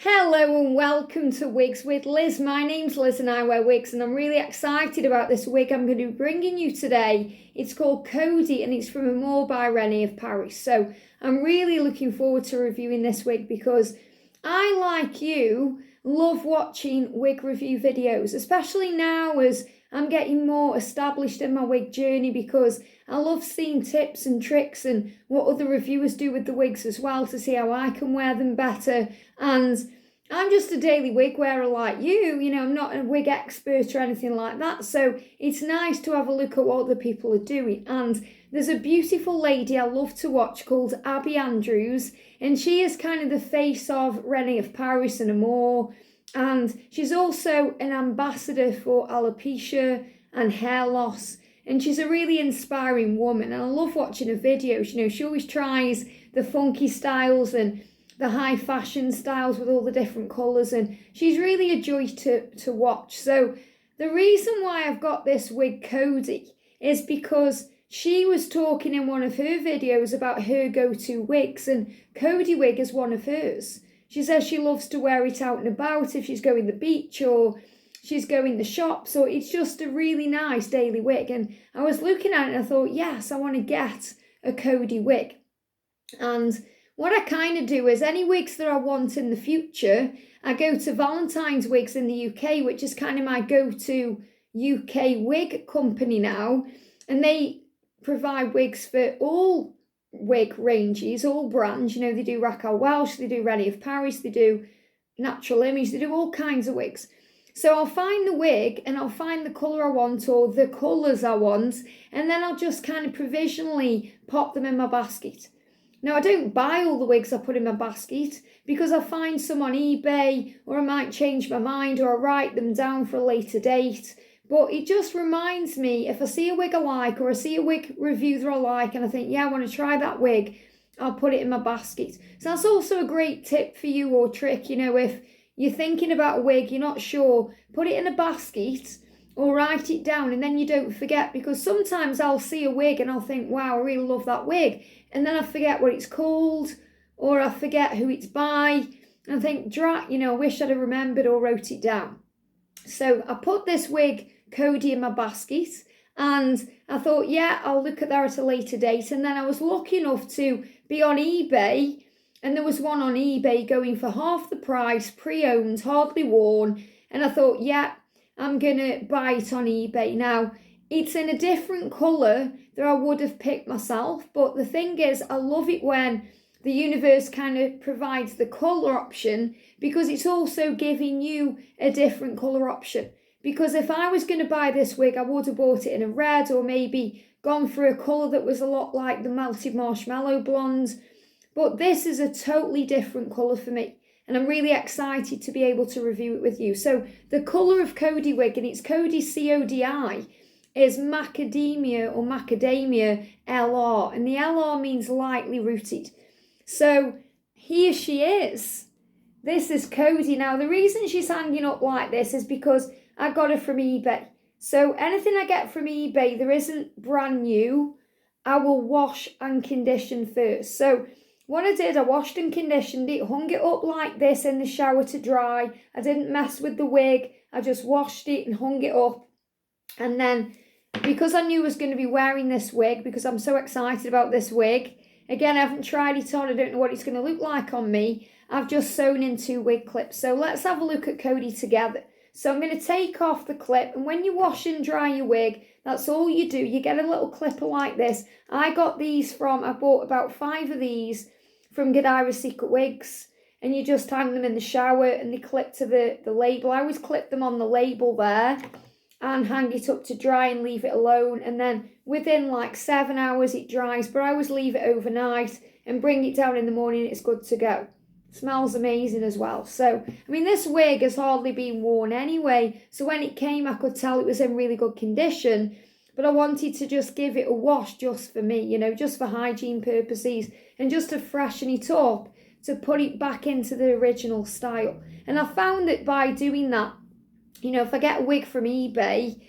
Hello and welcome to Wigs with Liz. My name's Liz and I wear wigs, and I'm really excited about this wig I'm going to be bringing you today. It's called Codi and it's from Amore by Renee of Paris. So I'm really looking forward to reviewing this wig because I, like you, love watching wig review videos, especially now as I'm getting more established in my wig journey, because I love seeing tips and tricks and what other reviewers do with the wigs as well to see how I can wear them better. And I'm just a daily wig wearer like you, I'm not a wig expert or anything like that. So it's nice to have a look at what other people are doing. And there's a beautiful lady I love to watch called Abby Andrews, and she is kind of the face of Renee of Paris and Amore. And she's also an ambassador for alopecia and hair loss. And she's a really inspiring woman. And I love watching her videos. She always tries the funky styles and the high fashion styles with all the different colours. And she's really a joy to watch. So the reason why I've got this wig Codi is because she was talking in one of her videos about her go-to wigs. And Codi Wig is one of hers. She says she loves to wear it out and about if she's going to the beach or she's going to the shops, or it's just a really nice daily wig. And I was looking at it and I thought, yes, I want to get a Codi wig. And what I kind of do is any wigs that I want in the future, I go to Valentine's Wigs in the UK, which is kind of my go-to UK wig company now. And they provide wigs for all wig ranges, all brands. They do Raquel Welch, they do Renee of Paris, they do Natural Image, they do all kinds of wigs. So I'll find the wig and I'll find the colour I want or the colours I want, and then I'll just kind of provisionally pop them in my basket. Now, I don't buy all the wigs I put in my basket because I find some on eBay, or I might change my mind, or I write them down for a later date. But it just reminds me, if I see a wig I like, or I see a wig review that I like, and I think, yeah, I want to try that wig, I'll put it in my basket. So that's also a great tip for you, or trick, if you're thinking about a wig, you're not sure, put it in a basket or write it down, and then you don't forget. Because sometimes I'll see a wig and I'll think, wow, I really love that wig, and then I forget what it's called, or I forget who it's by, and I think, I wish I'd have remembered or wrote it down. So I put this wig Codi in my basket, and I thought, yeah, I'll look at that at a later date. And then I was lucky enough to be on eBay, and there was one on eBay going for half the price, pre-owned, hardly worn, and I thought, yeah, I'm gonna buy it on eBay. Now, it's in a different colour that I would have picked myself, but the thing is, I love it when the universe kind of provides the colour option, because it's also giving you a different colour option. Because if I was going to buy this wig, I would have bought it in a red, or maybe gone for a colour that was a lot like the Melted Marshmallow Blonde. But this is a totally different colour for me, and I'm really excited to be able to review it with you. So the colour of Codi Wig, and it's Codi CODI, is Macadamia LR, and the LR means lightly rooted. So here she is. This is Codi. Now, the reason she's hanging up like this is because I got her from eBay. So anything I get from eBay that isn't brand new, I will wash and condition first. So what I did, I washed and conditioned it, hung it up like this in the shower to dry. I didn't mess with the wig. I just washed it and hung it up. And then, because I knew I was going to be wearing this wig, because I'm so excited about this wig, again, I haven't tried it on, I don't know what it's going to look like on me, I've just sewn in 2 wig clips. So let's have a look at Codi together. So I'm going to take off the clip, and when you wash and dry your wig, that's all you do. You get a little clipper like this. I bought about 5 of these from Godiva's Secret Wigs, and you just hang them in the shower and they clip to the label. I always clip them on the label there and hang it up to dry and leave it alone, and then within like 7 hours it dries, but I always leave it overnight and bring it down in the morning. It's good to go. Smells amazing as well. So, this wig has hardly been worn anyway, so when it came I could tell it was in really good condition, but I wanted to just give it a wash just for me, just for hygiene purposes, and just to freshen it up, to put it back into the original style. And I found that by doing that, if I get a wig from eBay,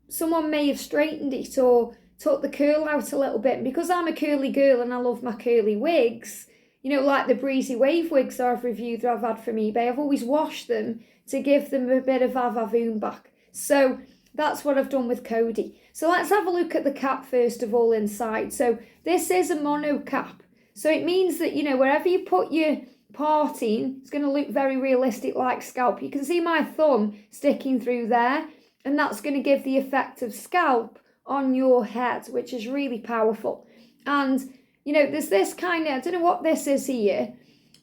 someone may have straightened it or took the curl out a little bit. And because I'm a curly girl and I love my curly wigs, you know, like the breezy wave wigs that I've reviewed that I've had from eBay, I've always washed them to give them a bit of vavavoom back. So that's what I've done with Codi. So let's have a look at the cap first of all inside. So this is a mono cap. So it means that, you know, wherever you put your parting, it's going to look very realistic like scalp. You can see my thumb sticking through there, and that's going to give the effect of scalp on your head, which is really powerful. And, you know, there's this kind of, I don't know what this is here.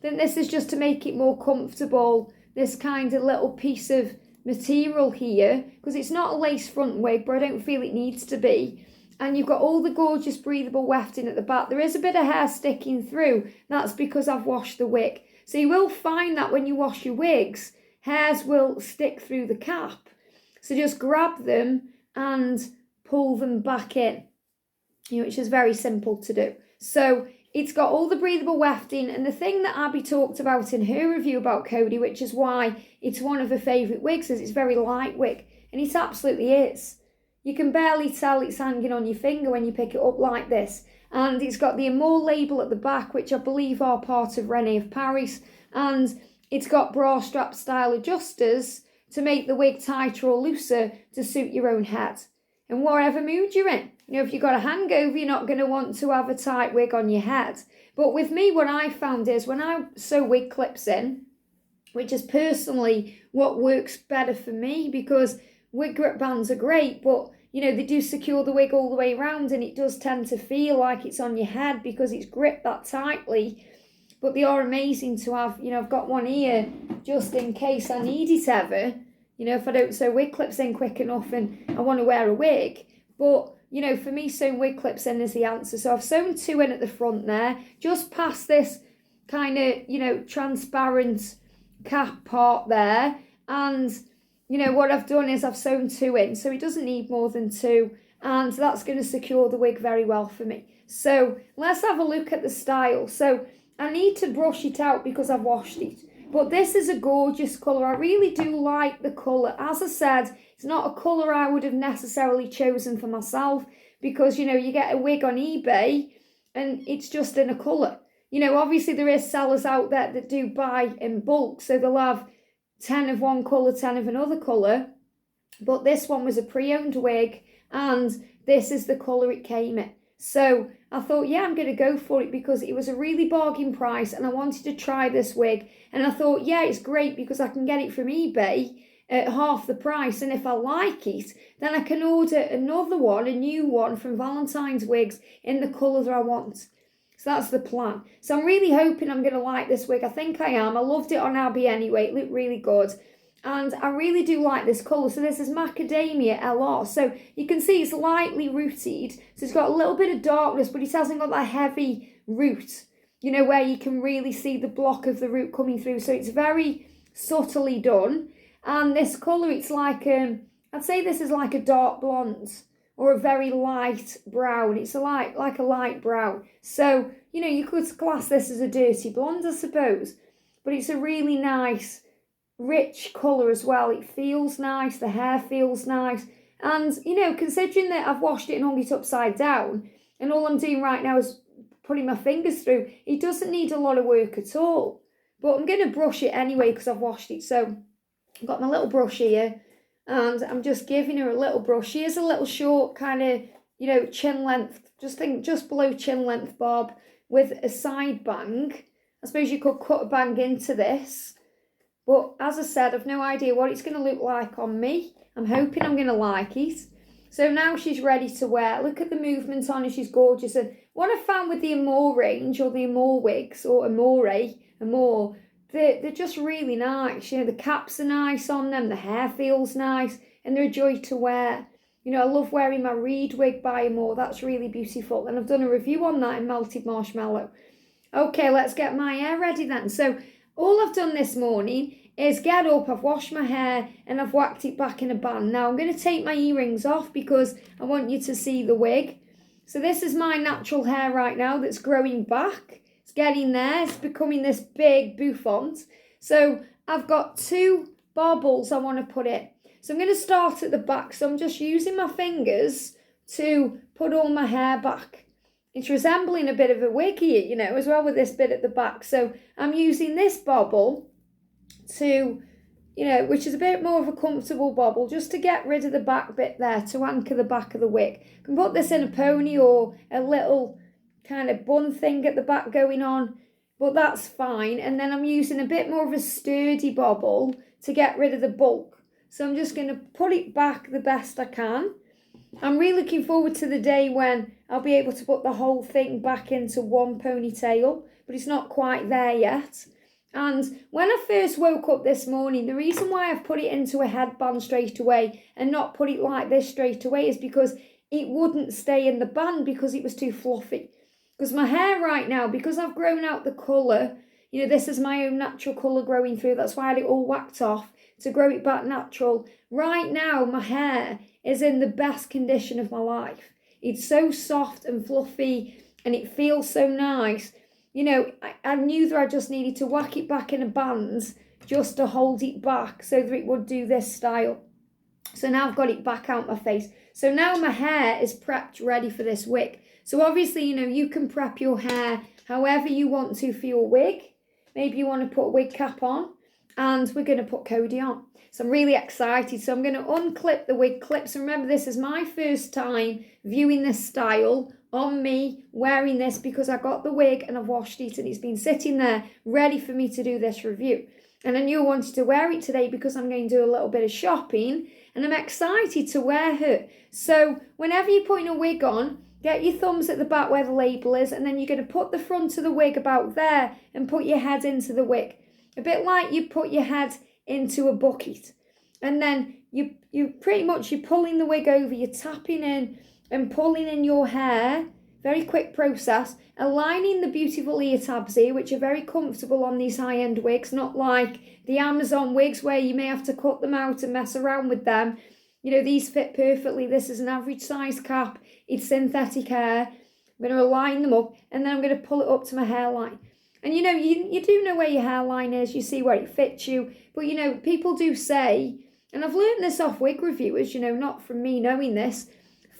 Then this is just to make it more comfortable. This kind of little piece of material here, because it's not a lace front wig, but I don't feel it needs to be. And you've got all the gorgeous breathable wefting at the back. There is a bit of hair sticking through. That's because I've washed the wig. So you will find that when you wash your wigs, hairs will stick through the cap. So just grab them and pull them back in, you know, which is very simple to do. So it's got all the breathable wefting, and the thing that Abby talked about in her review about Codi, which is why it's one of her favourite wigs, is it's very light wig, and it absolutely is. You can barely tell it's hanging on your finger when you pick it up like this. And it's got the Amore label at the back, which I believe are part of Rene of Paris, and it's got bra strap style adjusters to make the wig tighter or looser to suit your own head. And whatever mood you're in. You know, if you've got a hangover, you're not going to want to have a tight wig on your head. But with me, what I found is when I sew wig clips in, which is personally what works better for me, because wig grip bands are great, but, you know, they do secure the wig all the way around, and it does tend to feel like it's on your head because it's gripped that tightly. But they are amazing to have. You know, I've got one here just in case I need it ever. You know, if I don't sew wig clips in quick enough and I want to wear a wig. But, you know, for me, sewing wig clips in is the answer. So I've sewn 2 in at the front there, just past this kind of, you know, transparent cap part there. And, you know, what I've done is I've sewn 2 in. So it doesn't need more than 2. And that's going to secure the wig very well for me. So let's have a look at the style. So I need to brush it out because I've washed it. But this is a gorgeous colour. I really do like the colour. As I said, it's not a colour I would have necessarily chosen for myself because, you know, you get a wig on eBay and it's just in a colour. You know, obviously there is sellers out there that do buy in bulk, so they'll have 10 of one colour, 10 of another colour. But this one was a pre-owned wig and this is the colour it came in. So I thought, yeah, I'm going to go for it because it was a really bargain price and I wanted to try this wig. And I thought, yeah, it's great because I can get it from eBay at half the price. And if I like it, then I can order another one, a new one from Valentine's Wigs in the colour that I want. So that's the plan. So I'm really hoping I'm going to like this wig. I think I am. I loved it on Abby anyway. It looked really good. And I really do like this colour. So this is Macadamia LR. So you can see it's lightly rooted. So it's got a little bit of darkness, but it hasn't got that heavy root, you know, where you can really see the block of the root coming through. So it's very subtly done. And this colour, it's like, I'd say this is like a dark blonde or a very light brown. It's like a light brown. So, you know, you could class this as a dirty blonde, I suppose. But it's a really nice, rich colour as well. It feels nice, the hair feels nice, and you know, considering that I've washed it and hung it upside down and all I'm doing right now is putting my fingers through, it doesn't need a lot of work at all. But I'm going to brush it anyway because I've washed it. So I've got my little brush here and I'm just giving her a little brush. She is a little short, kind of, you know, chin length, just below chin length bob with a side bang. I suppose you could cut a bang into this. But as I said, I've no idea what it's going to look like on me. I'm hoping I'm going to like it. So now she's ready to wear. Look at the movement on her. She's gorgeous. And what I found with the Amore range, or the Amore wigs, or Amore, they're just really nice. You know, the caps are nice on them. The hair feels nice. And they're a joy to wear. You know, I love wearing my Reed wig by Amore. That's really beautiful. And I've done a review on that in Melted Marshmallow. Okay, let's get my hair ready then. So all I've done this morning is get up, I've washed my hair and I've whacked it back in a band. Now I'm going to take my earrings off because I want you to see the wig. So this is my natural hair right now that's growing back. It's getting there. It's becoming this big bouffant. So I've got 2 bobbles I want to put in. So I'm going to start at the back. So I'm just using my fingers to put all my hair back. it's resembling a bit of a wig here, you know, as well with this bit at the back. So I'm using this bobble to, you know, which is a bit more of a comfortable bobble, just to get rid of the back bit there, to anchor the back of the wig. You can put this in a pony or a little kind of bun thing at the back going on, but that's fine. And then I'm using a bit more of a sturdy bobble to get rid of the bulk. So I'm just going to put it back the best I can. I'm really looking forward to the day when I'll be able to put the whole thing back into one ponytail, but it's not quite there yet. And when I first woke up this morning, the reason why I've put it into a headband straight away and not put it like this straight away is because it wouldn't stay in the band because it was too fluffy. Because my hair right now, because I've grown out the colour, you know, this is my own natural colour growing through. That's why I had it all whacked off to grow it back natural. Right now, my hair is in the best condition of my life. It's so soft and fluffy and it feels so nice. You know, I knew that I just needed to whack it back in a band just to hold it back so that it would do this style. So now I've got it back out my face. So now my hair is prepped ready for this wig. So obviously, you know, you can prep your hair however you want to for your wig. Maybe you want to put a wig cap on, and we're going to put Codi on. So I'm really excited. So I'm going to unclip the wig clips. And remember, this is my first time viewing this style on me, wearing this, because I got the wig and I've washed it and it's been sitting there ready for me to do this review. And I knew I wanted to wear it today because I'm going to do a little bit of shopping and I'm excited to wear her. So whenever you're putting a wig on, get your thumbs at the back where the label is, and then you're going to put the front of the wig about there and put your head into the wig. A bit like you put your head into a bucket. And then you pretty much, you're pulling the wig over, you're tapping in and pulling in your hair. Very quick process. Aligning the beautiful ear tabs here, which are very comfortable on these high-end wigs, not like the Amazon wigs where you may have to cut them out and mess around with them. You know, these fit perfectly. This is an average size cap. It's synthetic hair. I'm going to align them up and then I'm going to pull it up to my hairline. And you know, you do know where your hairline is. You see where it fits you. But you know, people do say, and I've learned this off wig reviewers, you know, not from me knowing this,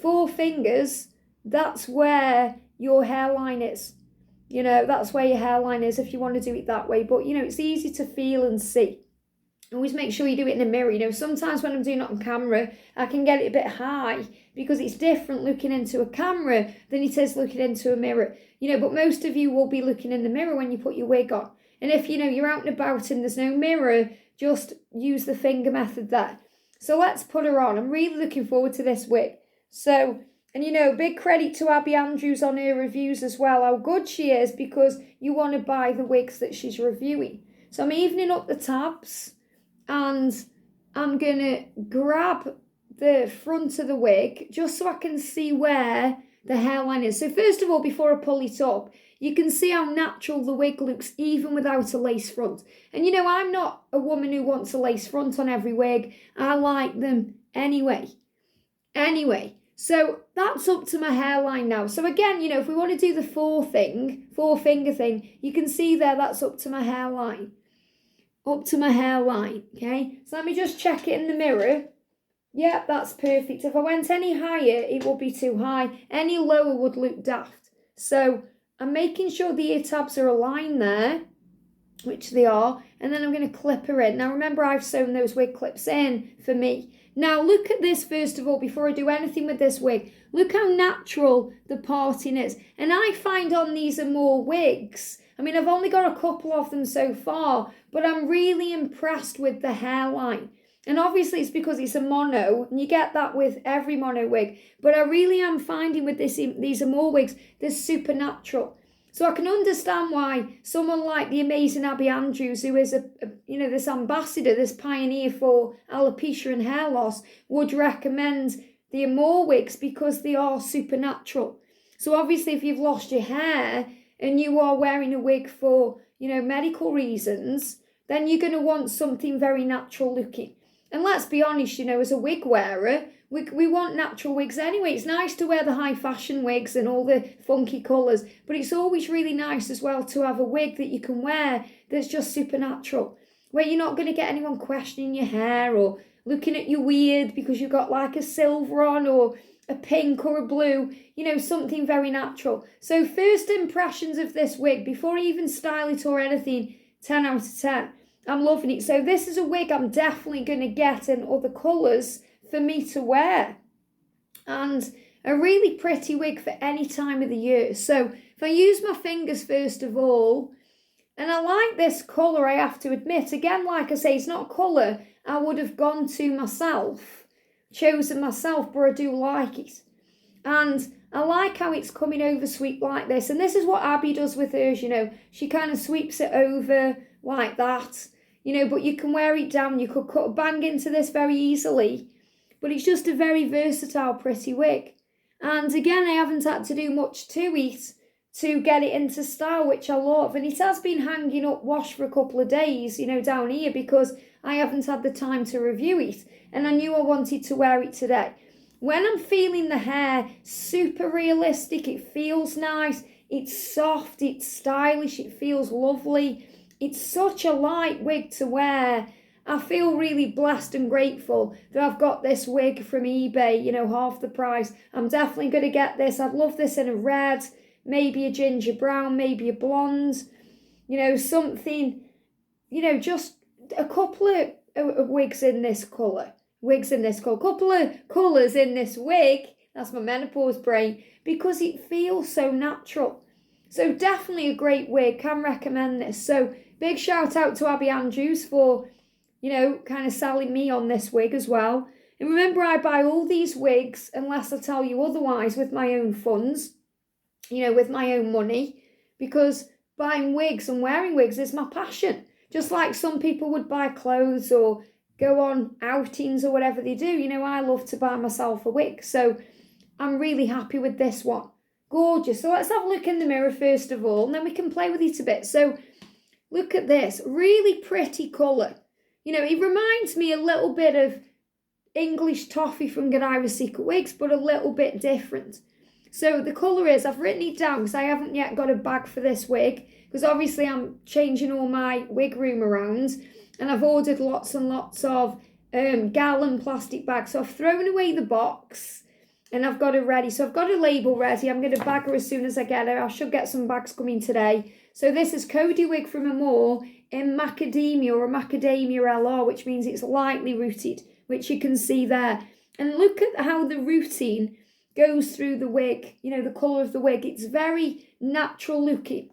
4 fingers, that's where your hairline is. You know, that's where your hairline is if you want to do it that way. But you know, it's easy to feel and see. Always make sure you do it in a mirror. You know, sometimes when I'm doing it on camera, I can get it a bit high because it's different looking into a camera than it is looking into a mirror. You know, but most of you will be looking in the mirror when you put your wig on. And if, you know, you're out and about and there's no mirror, just use the finger method there. So let's put her on. I'm really looking forward to this wig. So, and you know, big credit to Abby Andrews on her reviews as well, how good she is, because you want to buy the wigs that she's reviewing. So I'm evening up the tabs. And I'm going to grab the front of the wig just so I can see where the hairline is. So first of all, before I pull it up, you can see how natural the wig looks even without a lace front. And you know, I'm not a woman who wants a lace front on every wig. I like them anyway. So that's up to my hairline now. So again, you know, if we want to do the 4 finger thing, you can see there that's up to my hairline. Up to my hairline, okay? So let me just check it in the mirror. Yeah, that's perfect. If I went any higher, it would be too high. Any lower would look daft. So I'm making sure the ear tabs are aligned there, which they are, and then I'm going to clip her in. Now remember, I've sewn those wig clips in for me. Now look at this first of all, before I do anything with this wig. Look how natural the parting is. And I find on these Amore wigs, I mean, I've only got a couple of them so far, but I'm really impressed with the hairline. And obviously it's because it's a mono, and you get that with every mono wig. But I really am finding with these Amore wigs, they're supernatural. So I can understand why someone like the amazing Abby Andrews, who is this ambassador, this pioneer for alopecia and hair loss, would recommend the Amore wigs because they are supernatural. So obviously if you've lost your hair and you are wearing a wig for, you know, medical reasons, then you're going to want something very natural looking. And let's be honest, you know, as a wig wearer, we want natural wigs anyway. It's nice to wear the high fashion wigs and all the funky colours, but it's always really nice as well to have a wig that you can wear that's just supernatural, where you're not going to get anyone questioning your hair or looking at you weird because you've got like a silver on, or a pink or a blue, you know, something very natural. So first impressions of this wig, before I even style it or anything, 10 out of 10. I'm loving it. So this is a wig I'm definitely going to get in other colours for me to wear. And a really pretty wig for any time of the year. So if I use my fingers first of all, and I like this colour, I have to admit. Again, like I say, it's not a colour I would have gone to myself, chosen myself, but I do like it. And I like how it's coming over sweep like this. And this is what Abby does with hers, you know. She kind of sweeps it over like that, you know, but you can wear it down. You could cut a bang into this very easily. But it's just a very versatile, pretty wig. And again, I haven't had to do much to it to get it into style, which I love. And it has been hanging up washed for a couple of days, you know, down here, because I haven't had the time to review it. And I knew I wanted to wear it today. When I'm feeling the hair super realistic, it feels nice, it's soft, it's stylish, it feels lovely. It's such a light wig to wear. I feel really blessed and grateful that I've got this wig from eBay, you know, half the price. I'm definitely going to get this. I'd love this in a red, maybe a ginger brown, maybe a blonde, you know, something, you know, just a couple of wigs in this colour. Couple of colours in this wig. That's my menopause brain, because it feels so natural. So definitely a great wig. Can recommend this. So big shout out to Abby Andrews for, you know, kind of selling me on this wig as well. And remember, I buy all these wigs, unless I tell you otherwise, with my own funds, you know, with my own money, because buying wigs and wearing wigs is my passion. Just like some people would buy clothes or go on outings or whatever they do, you know, I love to buy myself a wig. So I'm really happy with this one. Gorgeous. So let's have a look in the mirror first of all, and then we can play with it a bit. So look at this, really pretty colour. You know, it reminds me a little bit of English Toffee from Godiva's Secret Wigs, but a little bit different. So the colour is, I've written it down because I haven't yet got a bag for this wig, because obviously I'm changing all my wig room around, and I've ordered lots and lots of gallon plastic bags. So I've thrown away the box and I've got it ready. So I've got a label ready. I'm going to bag her as soon as I get her. I should get some bags coming today. So this is Codi Wig from Amore in Macadamia, or a Macadamia LR, which means it's lightly rooted, which you can see there. And look at how the rooting goes through the wig, you know, the colour of the wig. It's very natural looking.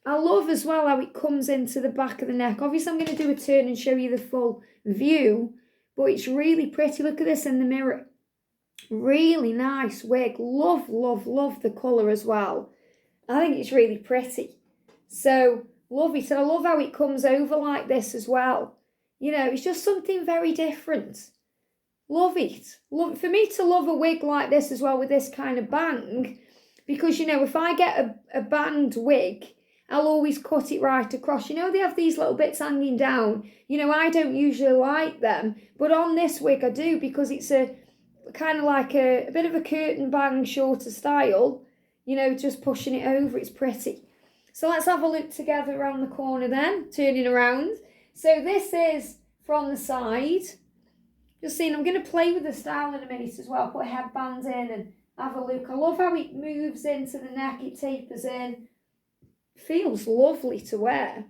I love as well how it comes into the back of the neck. Obviously, I'm going to do a turn and show you the full view, but it's really pretty. Look at this in the mirror. Really nice wig. Love, love, love the colour as well. I think it's really pretty. So, love it. And I love how it comes over like this as well. You know, it's just something very different. Love it. Love, for me to love a wig like this as well with this kind of bang, because, you know, if I get a banged wig, I'll always cut it right across. You know, they have these little bits hanging down. You know, I don't usually like them, but on this wig I do, because it's a kind of like a bit of a curtain bang, shorter style, you know, just pushing it over. It's pretty. So let's have a look together around the corner then, turning around. So this is from the side. Just seeing, I'm going to play with the style in a minute as well, put a headband in and have a look. I love how it moves into the neck, it tapers in. Feels lovely to wear.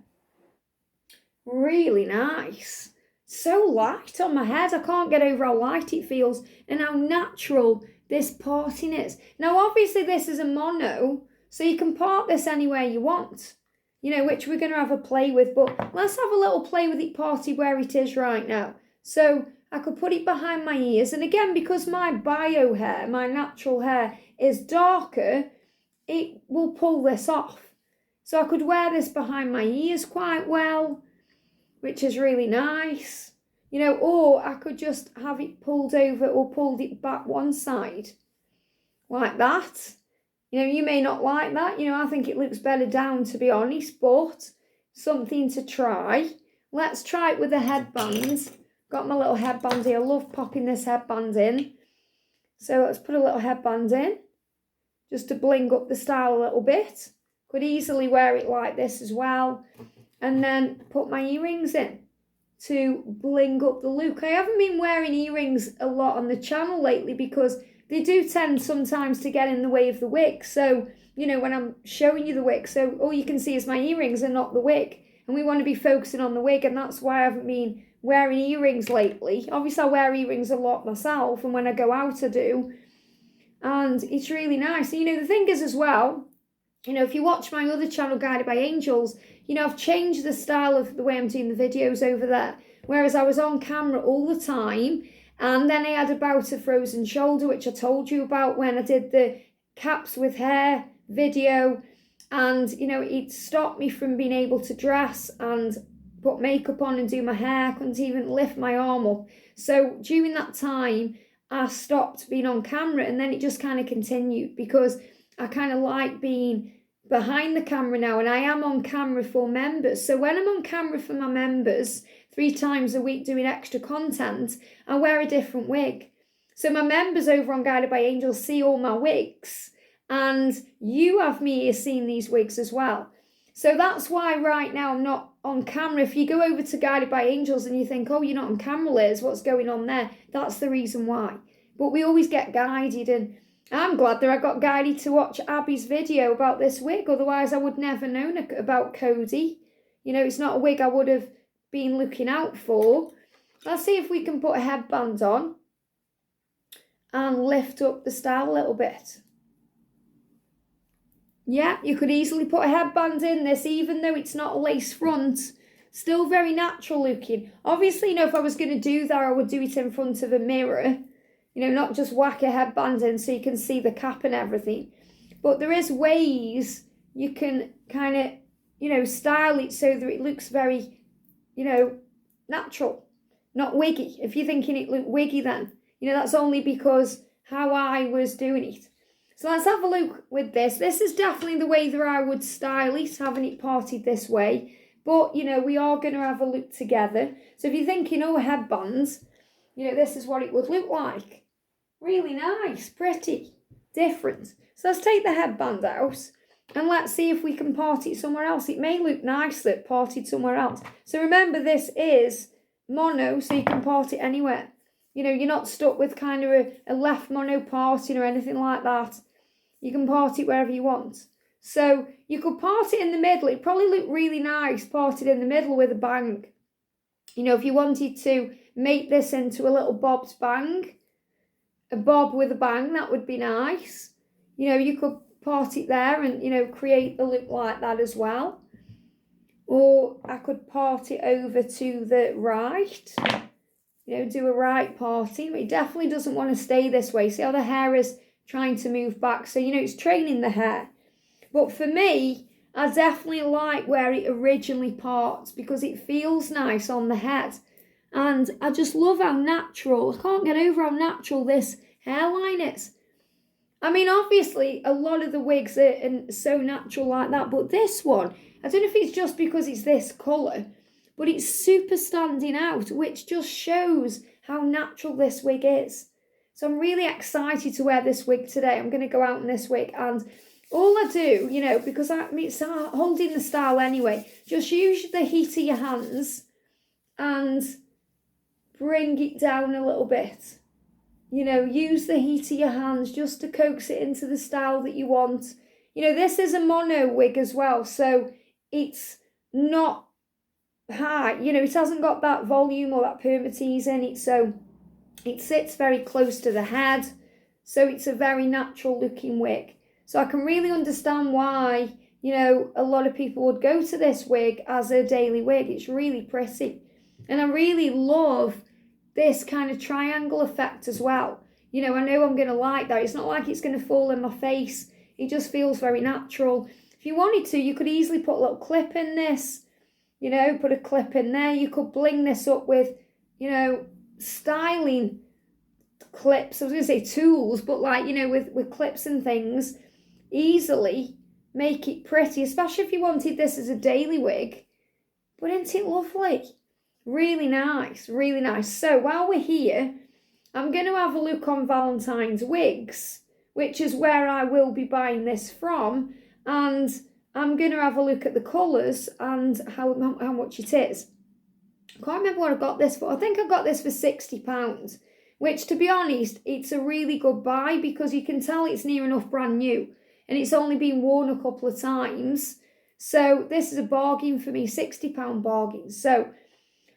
Really nice. So light on my head. I can't get over how light it feels and how natural this parting is. Now, obviously, this is a mono, so you can part this anywhere you want, you know, which we're going to have a play with. But let's have a little play with it party where it is right now. So I could put it behind my ears. And again, because my bio hair, my natural hair, is darker, it will pull this off. So I could wear this behind my ears quite well, which is really nice. You know, or I could just have it pulled over or pulled it back one side, like that. You know, you may not like that. You know, I think it looks better down, to be honest, but something to try. Let's try it with a headband. Got my little headband here. I love popping this headband in. So let's put a little headband in, just to bling up the style a little bit. Could easily wear it like this as well. And then put my earrings in to bling up the look. I haven't been wearing earrings a lot on the channel lately because they do tend sometimes to get in the way of the wig. So, you know, when I'm showing you the wig, so all you can see is my earrings and not the wig. And we want to be focusing on the wig, and that's why I haven't been wearing earrings lately. Obviously, I wear earrings a lot myself, and when I go out I do. And it's really nice. And, you know, the thing is as well, you know, if you watch my other channel, Guided by Angels, you know, I've changed the style of the way I'm doing the videos over there. Whereas I was on camera all the time, and then I had about a frozen shoulder, which I told you about when I did the caps with hair video. And, you know, it stopped me from being able to dress and put makeup on and do my hair. I couldn't even lift my arm up. So during that time, I stopped being on camera, and then it just kind of continued because I kind of like being behind the camera now, and I am on camera for members. So when I'm on camera for my members 3 times a week doing extra content, I wear a different wig. So my members over on Guided by Angels see all my wigs, and you have me here seeing these wigs as well. So that's why right now I'm not on camera. If you go over to Guided by Angels and you think, oh, you're not on camera, Liz, what's going on there? That's the reason why. But we always get guided, and I'm glad that I got guided to watch Abby's video about this wig. Otherwise, I would never known about Codi. You know, it's not a wig I would have been looking out for. Let's see if we can put a headband on and lift up the style a little bit. Yeah, you could easily put a headband in this, even though it's not a lace front. Still very natural looking. Obviously, you know, if I was going to do that, I would do it in front of a mirror. You know, not just whack a headband in so you can see the cap and everything. But there is ways you can kind of, you know, style it so that it looks very, you know, natural. Not wiggy. If you're thinking it looked wiggy then, you know, that's only because how I was doing it. So let's have a look with this. This is definitely the way that I would style it, having it parted this way. But, you know, we are going to have a look together. So if you're thinking, oh, headbands, you know, this is what it would look like. Really nice, pretty, different. So let's take the headband out and let's see if we can part it somewhere else. It may look nice that parted somewhere else. So remember, this is mono, so you can part it anywhere. You know, you're not stuck with kind of a left mono parting or anything like that. You can part it wherever you want. So you could part it in the middle. It'd probably look really nice parted in the middle with a bang. You know, if you wanted to make this into a little bob's bang, a bob with a bang, that would be nice. You know, you could part it there and, you know, create a look like that as well. Or I could part it over to the right. You know, do a right parting. But it definitely doesn't want to stay this way. See how the hair is trying to move back. So, you know, it's training the hair. But for me, I definitely like where it originally parts because it feels nice on the head. And I just love how natural, I can't get over how natural this hairline is. I mean, obviously, a lot of the wigs are so natural like that, but this one, I don't know if it's just because it's this colour, but it's super standing out, which just shows how natural this wig is. So I'm really excited to wear this wig today. I'm going to go out in this wig, and all I do, you know, because it's holding the style anyway, just use the heat of your hands and bring it down a little bit. You know, use the heat of your hands just to coax it into the style that you want. You know, this is a mono wig as well, so it's not high. You know, it hasn't got that volume or that permatease in it, so it sits very close to the head. So it's a very natural looking wig. So I can really understand why, you know, a lot of people would go to this wig as a daily wig. It's really pretty. And I really love this kind of triangle effect as well. You know, I know I'm going to like that. It's not like it's going to fall in my face. It just feels very natural. If you wanted to, you could easily put a little clip in this. You know, put a clip in there. You could bling this up with, you know, styling clips. I was going to say tools, but like, you know, with clips and things. Easily make it pretty, especially if you wanted this as a daily wig. But isn't it lovely? Really nice, really nice. So while we're here, I'm going to have a look on Valentine's Wigs, which is where I will be buying this from, and I'm going to have a look at the colours and how much it is. I can't remember what I got this for. I think I got this for £60, which, to be honest, it's a really good buy because you can tell it's near enough brand new and it's only been worn a couple of times. So this is a bargain for me, £60 bargain. So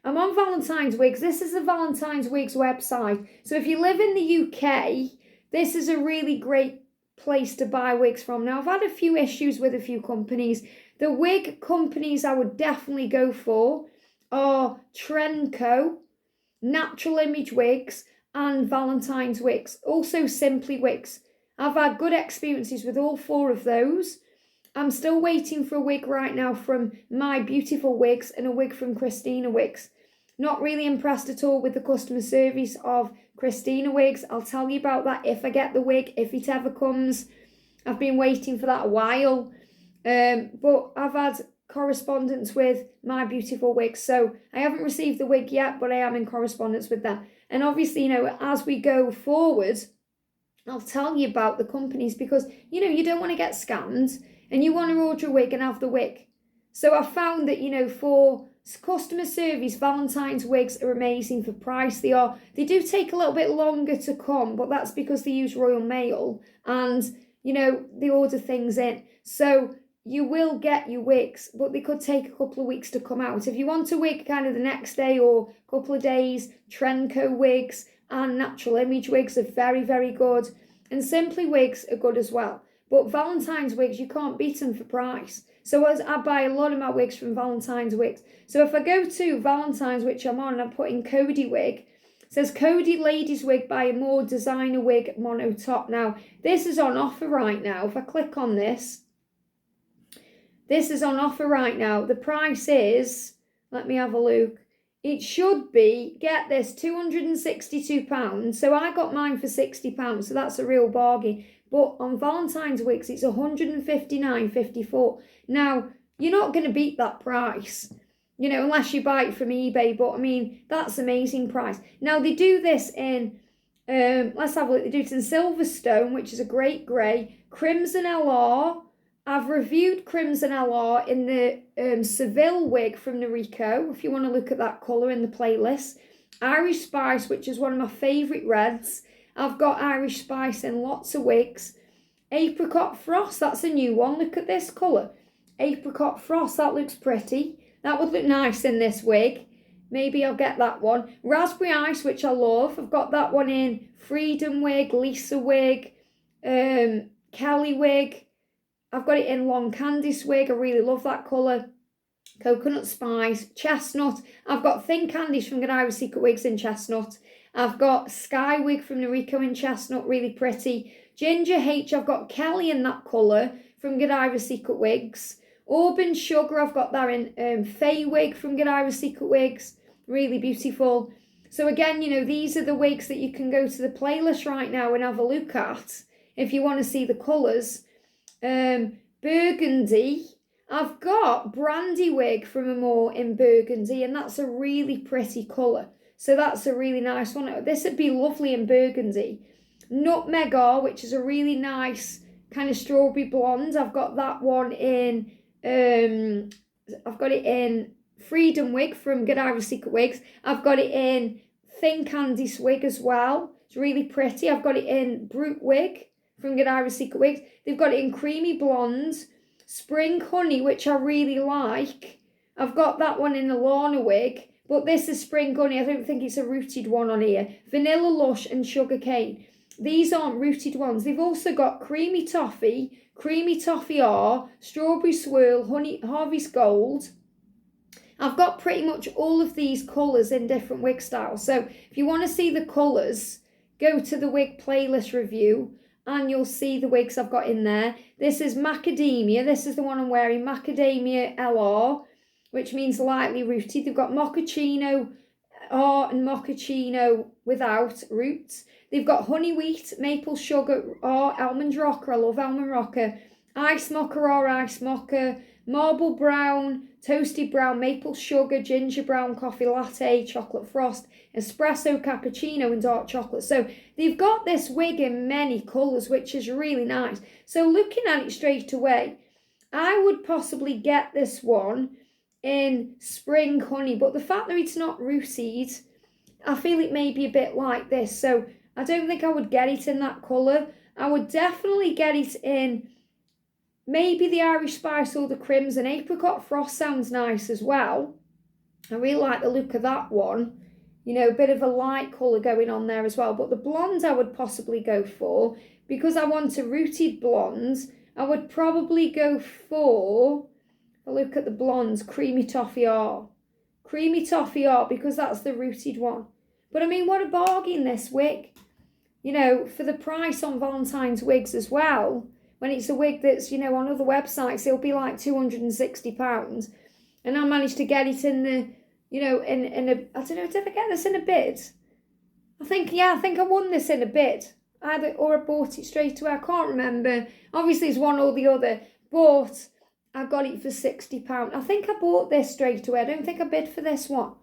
I'm on Valentine's Wigs. This is the Valentine's Wigs website. So if you live in the UK, this is a really great place to buy wigs from. Now, I've had a few issues with a few companies. The wig companies I would definitely go for are Trenco, Natural Image Wigs, and Valentine's Wigs. Also Simply Wigs. I've had good experiences with all four of those. I'm still waiting for a wig right now from My Beautiful Wigs and a wig from Christina Wigs. Not really impressed at all with the customer service of Christina Wigs. I'll tell you about that if I get the wig, if it ever comes. I've been waiting for that a while. But I've had correspondence with My Beautiful Wigs. So I haven't received the wig yet, but I am in correspondence with them. And obviously, as we go forward, I'll tell you about the companies because, you don't want to get scammed and you want to order a wig and have the wig. So I found that, for customer service, Valentine's Wigs are amazing for price. They do take a little bit longer to come, but that's because they use Royal Mail and, they order things in. So you will get your wigs, but they could take a couple of weeks to come out. If you want a wig kind of the next day or a couple of days, Trenco Wigs and Natural Image Wigs are very, very good. And Simply Wigs are good as well. But Valentine's Wigs, you can't beat them for price. So I buy a lot of my wigs from Valentine's Wigs. So if I go to Valentine's, which I'm on, and I'm putting Codi Wig, it says Codi Ladies Wig by Amore Designer Wig Mono Top. Now, this is on offer right now. If I click on this is on offer right now. The price is, let me have a look. It should be, get this, £262. So I got mine for £60, so that's a real bargain. But on Valentine's Wigs, it's £159.54. Now, you're not going to beat that price, unless you buy it from eBay. But, that's amazing price. Now, they do this in, let's have a look. They do it in Silverstone, which is a great grey. Crimson LR. I've reviewed Crimson LR in the Seville wig from Noriko, if you want to look at that colour in the playlist. Irish Spice, which is one of my favourite reds. I've got Irish Spice in lots of wigs. Apricot Frost, that's a new one. Look at this colour. Apricot Frost, that looks pretty. That would look nice in this wig. Maybe I'll get that one. Raspberry Ice, which I love. I've got that one in Freedom Wig, Lisa Wig, Kelly Wig. I've got it in Long Candice Wig. I really love that colour. Coconut Spice, Chestnut. I've got Thin Candice from Godiva Secret Wigs in Chestnut. I've got Sky Wig from Noriko in Chestnut, really pretty. Ginger H, I've got Kelly in that colour from Godiva Secret Wigs. Auburn Sugar, I've got that in Faye Wig from Godiva Secret Wigs. Really beautiful. So again, these are the wigs that you can go to the playlist right now and have a look at if you want to see the colours. Burgundy. I've got Brandy Wig from Amore in Burgundy, and that's a really pretty colour. So that's a really nice one. This would be lovely in Burgundy. Nutmeg R, which is a really nice kind of strawberry blonde. I've got that one in, I've got it in Freedom Wig from Godiva Secret Wigs. I've got it in Thin Candice Wig as well. It's really pretty. I've got it in Brute Wig from Godiva Secret Wigs. They've got it in Creamy Blonde, Spring Honey, which I really like. I've got that one in the Lana Wig, but this is Spring Honey. I don't think it's a rooted one on here. Vanilla Lush and Sugar Cane. These aren't rooted ones. They've also got Creamy Toffee R, Strawberry Swirl, Honey Harvey's Gold. I've got pretty much all of these colours in different wig styles. So if you want to see the colours, go to the wig playlist review and you'll see the wigs I've got in there. This is Macadamia. This is the one I'm wearing, Macadamia LR, which means lightly rooted. They've got Mochaccino R and Mochaccino without roots. They've got Honey Wheat, Maple Sugar R, Almond Rocker. I love Almond Rocker. Ice Mocha R, Ice Mocha. Marble Brown, Toasted Brown, Maple Sugar, Ginger Brown, Coffee Latte, Chocolate Frost, Espresso Cappuccino and Dark Chocolate. So they've got this wig in many colours, which is really nice. So looking at it straight away, I would possibly get this one in Spring Honey. But the fact that it's not rooted, I feel it may be a bit like this. So I don't think I would get it in that colour. I would definitely get it in maybe the Irish Spice or the Crimson. Apricot Frost sounds nice as well. I really like the look of that one. You know, a bit of a light colour going on there as well. But the blonde I would possibly go for, because I want a rooted blonde, I would probably go for, look at the blondes, Creamy Toffee R. Creamy Toffee R, because that's the rooted one. But I mean, what a bargain, this wig. You know, for the price on Valentine's wigs as well, when it's a wig that's, you know, on other websites, it'll be like £260. And I managed to get it in the, you know, in a, I don't know, did I get this in a bid? I think I won this in a bid. Or I bought it straight away. I can't remember. Obviously, it's one or the other. But I got it for £60. I think I bought this straight away. I don't think I bid for this one.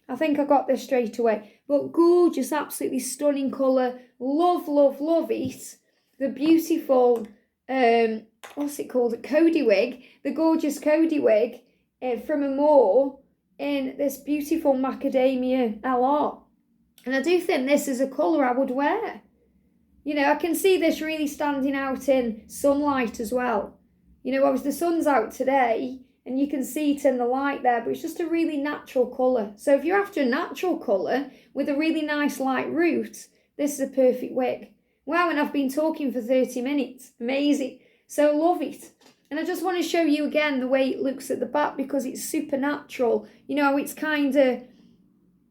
I think I got this straight away. But gorgeous, absolutely stunning colour. Love, love, love it. The beautiful, what's it called? A Codi Wig. The gorgeous Codi Wig from Amore in this beautiful Macadamia LR. And I do think this is a colour I would wear. You know, I can see this really standing out in sunlight as well. You know, obviously the sun's out today and you can see it in the light there, but it's just a really natural colour. So if you're after a natural colour with a really nice light root, this is a perfect wig. Wow, and I've been talking for 30 minutes. Amazing. So love it. And I just want to show you again the way it looks at the back because it's super natural. You know, it's kind of,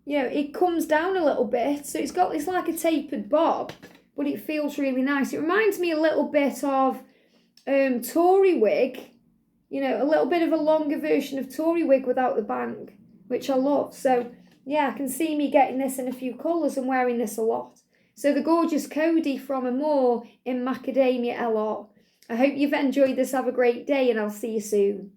you know, it comes down a little bit. So it's like a tapered bob, but it feels really nice. It reminds me a little bit of Tory wig, you know, a little bit of a longer version of Tory wig without the bang, which I love. So yeah, I can see me getting this in a few colours and wearing this a lot. So the gorgeous Codi from Amore in Macadamia LR. I hope you've enjoyed this. Have a great day and I'll see you soon.